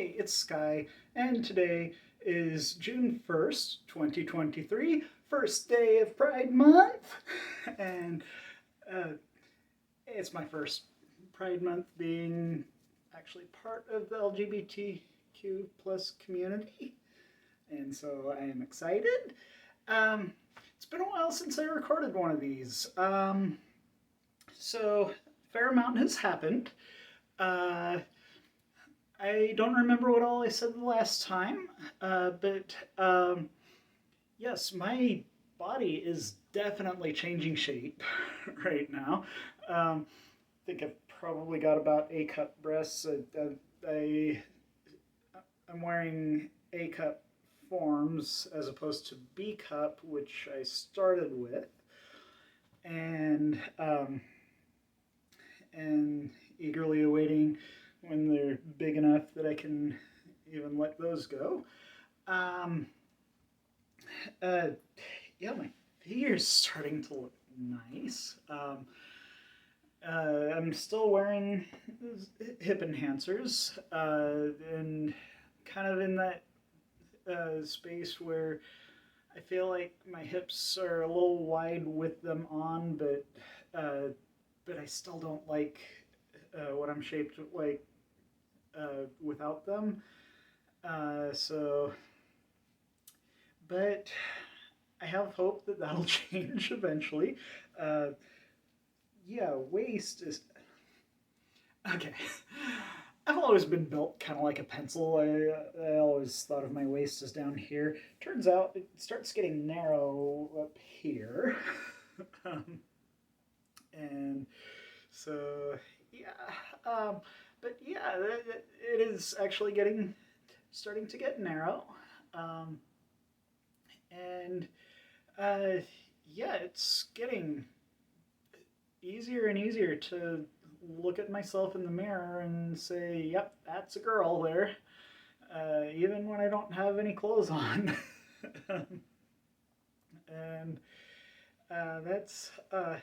Hey, it's Sky, and today is June 1st, 2023, first day of Pride Month. And uh, it's my first Pride Month being actually part of the LGBTQ plus community. And so I am excited. Um, it's been a while since I recorded one of these. So, fair amount has happened. Uh, I don't remember what all I said the last time, but yes, my body is definitely changing shape right now. I think I've probably got about A cup breasts. I, I'm wearing A cup forms as opposed to B cup, which I started with, and um, and eagerly awaiting when they're big enough that I can even let those go. Um, uh, yeah, my figure's starting to look nice. I'm still wearing hip enhancers and kind of in that space where I feel like my hips are a little wide with them on, but I still don't like what I'm shaped like without them. So, but I have hope that that'll change eventually. Uh, yeah, waist is okay. I've always been built kind of like a pencil. I always thought of my waist as down here. Turns out it starts getting narrow up here. um, and so, yeah. Um, but yeah, it is actually starting to get narrow. Um, and uh, yeah, it's getting easier and easier to look at myself in the mirror and say, "Yep, that's a girl there," even when I don't have any clothes on. And that's oh,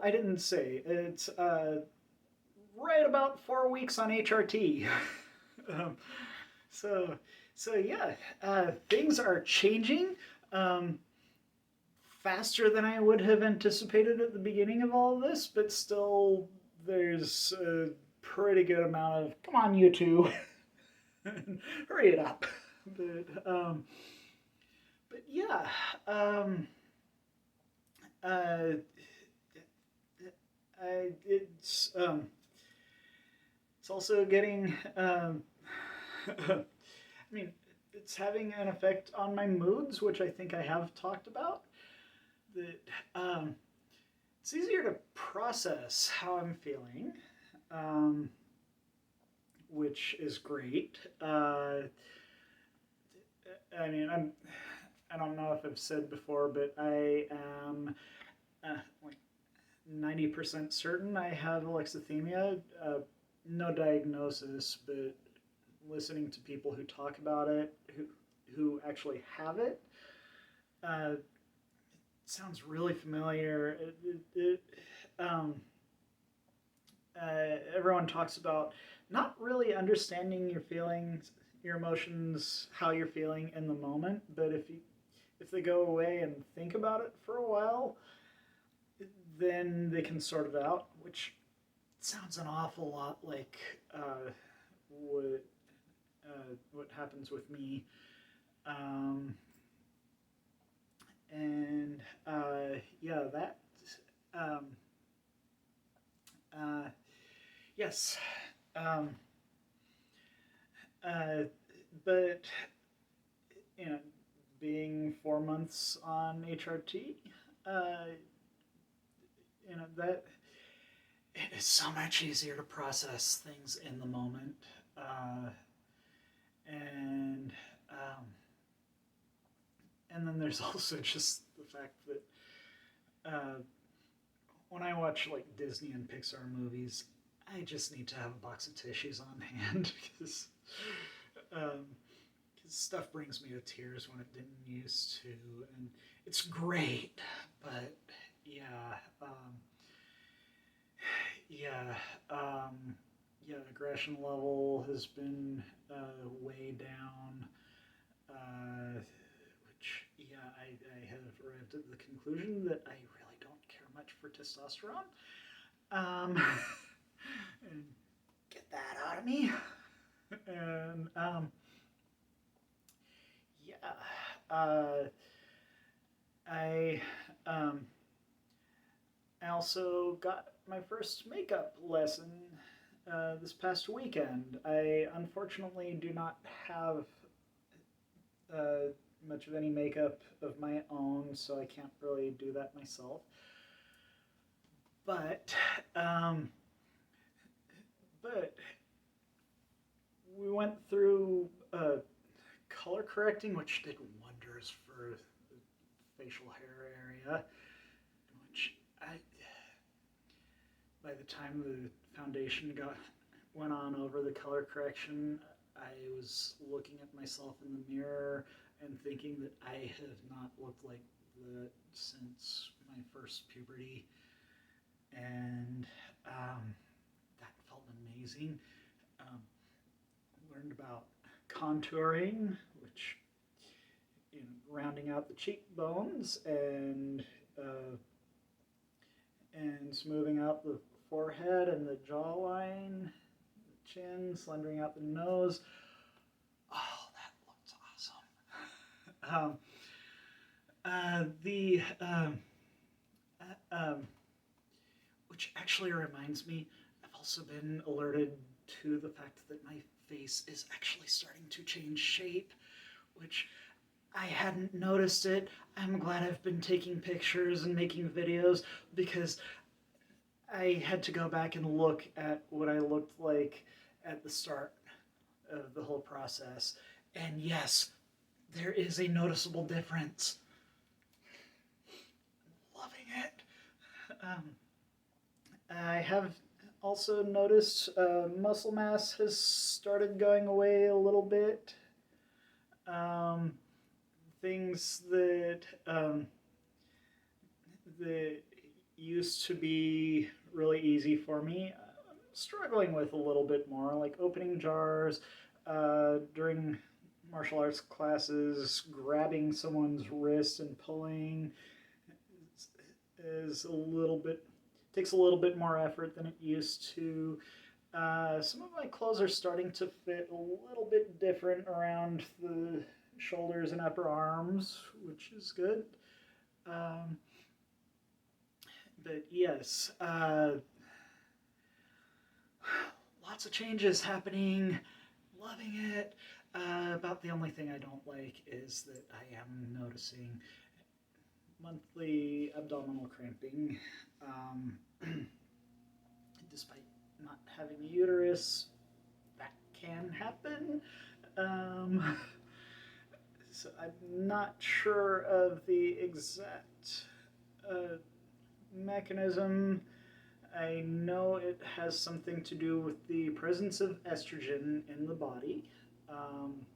I didn't say it's right about 4 weeks on HRT. um, so so yeah, things are changing. Um, Faster than I would have anticipated at the beginning of all of this, but still, there's a pretty good amount of come on, you two, hurry it up. But but yeah, um, uh, it's it's also getting. I mean, it's having an effect on my moods, which I think I have talked about. That it's easier to process how I'm feeling, um, which is great. I mean, I don't know if I've said before, but I am like 90% certain I have alexithymia. No diagnosis, but listening to people who talk about it, who actually have it, uh, sounds really familiar. Everyone talks about not really understanding your feelings, your emotions, how you're feeling in the moment. But if they go away and think about it for a while, then they can sort it out. Which sounds an awful lot like what what happens with me. Um, and yeah, that um, uh, yes. Um, uh, but you know, being 4 months on HRT, uh, that it is so much easier to process things in the moment, uh, and um, and then there's also just the fact that when I watch like Disney and Pixar movies, I just need to have a box of tissues on hand because um, stuff brings me to tears when it didn't used to, and it's great, but yeah, yeah. yeah, aggression level has been way down. Which, yeah, I have arrived at the conclusion that I really don't care much for testosterone. Um, and get that out of me. And yeah, I um, I also got my first makeup lesson this past weekend. I unfortunately do not have uh, much of any makeup of my own, so I can't really do that myself. But um, but we went through color correcting, which did wonders for the facial hair area. Which I, by the time the foundation went on over the color correction, I was looking at myself in the mirror and thinking that I have not looked like that since my first puberty, and that felt amazing. Um, Learned about contouring, which, you know, rounding out the cheekbones uh, and smoothing out the forehead and the jawline, the chin, slendering out the nose. Oh, that looks awesome. The which actually reminds me, I've also been alerted to the fact that my face is actually starting to change shape, which I hadn't noticed it. I'm glad I've been taking pictures and making videos because I had to go back and look at what I looked like at the start of the whole process. And yes, there is a noticeable difference. Loving it. Um, I have also noticed muscle mass has started going away a little bit. Um, Things that used to be really easy for me, I'm struggling with a little bit more, like opening jars during martial arts classes, grabbing someone's wrist and pulling is a little bit takes a little bit more effort than it used to. Some of my clothes are starting to fit a little bit different around the shoulders and upper arms, which is good. Um, but yes, lots of changes happening. Loving it. About the only thing I don't like is that I am noticing monthly abdominal cramping. Um, Despite not having a uterus, that can happen. Um, so I'm not sure of the exact uh, mechanism. I know it has something to do with the presence of estrogen in the body, um,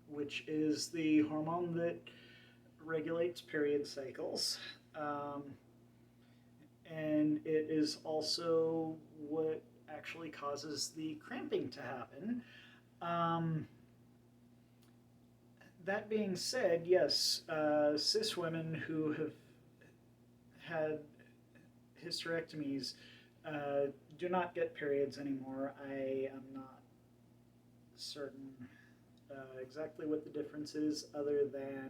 which is the hormone that regulates period cycles. Um, and it is also what actually causes the cramping to happen. Um, that being said, yes, cis women who have had hysterectomies do not get periods anymore. I am not certain exactly what the difference is, other than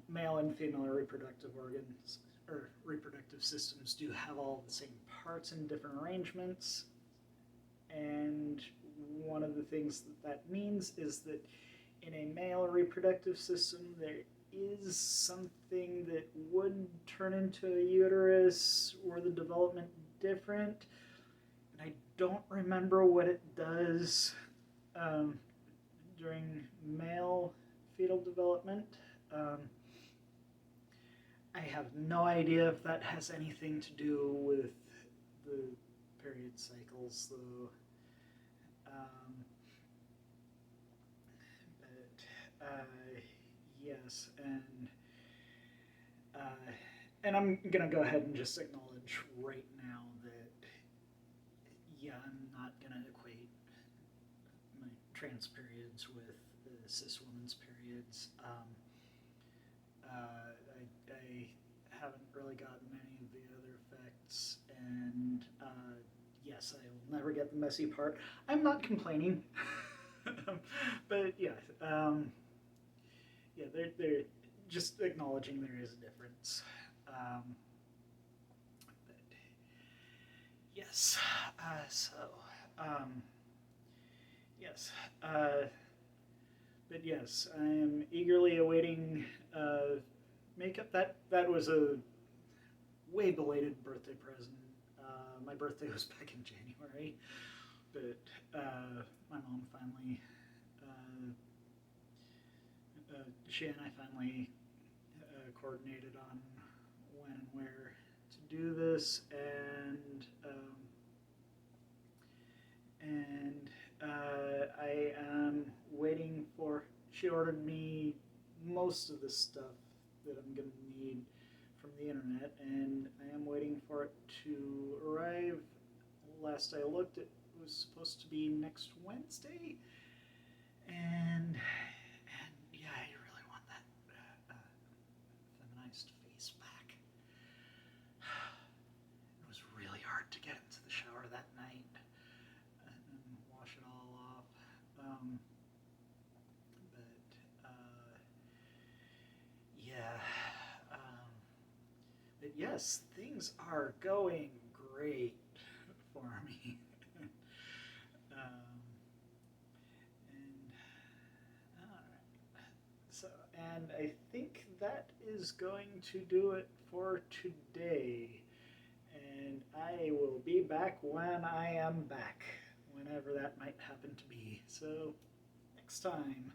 male and female reproductive organs or reproductive systems do have all the same parts in different arrangements. And one of the things that means is that in a male reproductive system, there is something that would turn into a uterus or the development different. And I don't remember what it does um, during male fetal development. Um, I have no idea if that has anything to do with the period cycles, though. Um, but yes, uh, and I'm gonna go ahead and just acknowledge right now that yeah, I'm not gonna equate my trans periods with cis women's periods. I haven't really gotten any of the other effects, and yes, I will never get the messy part. I'm not complaining, but yeah, yeah, they're just acknowledging there is a difference. But yes, so um, yes, but yes, I am eagerly awaiting makeup. That was a way belated birthday present. My birthday was back in January, but my mom finally, uh, she and I finally coordinated on when and where to do this, and I am waiting for. She ordered me most of the stuff that I'm gonna need from the internet, and I am waiting for it to arrive. Last I looked, it was supposed to be next Wednesday, and yeah, I really want that feminized face back. It was really hard to get into the shower that night and wash it all off. But yeah, um, but yes, things are going great for me. um, and all right. So, and I think that is going to do it for today. And I will be back when I am back, whenever that might happen to be. So, next time.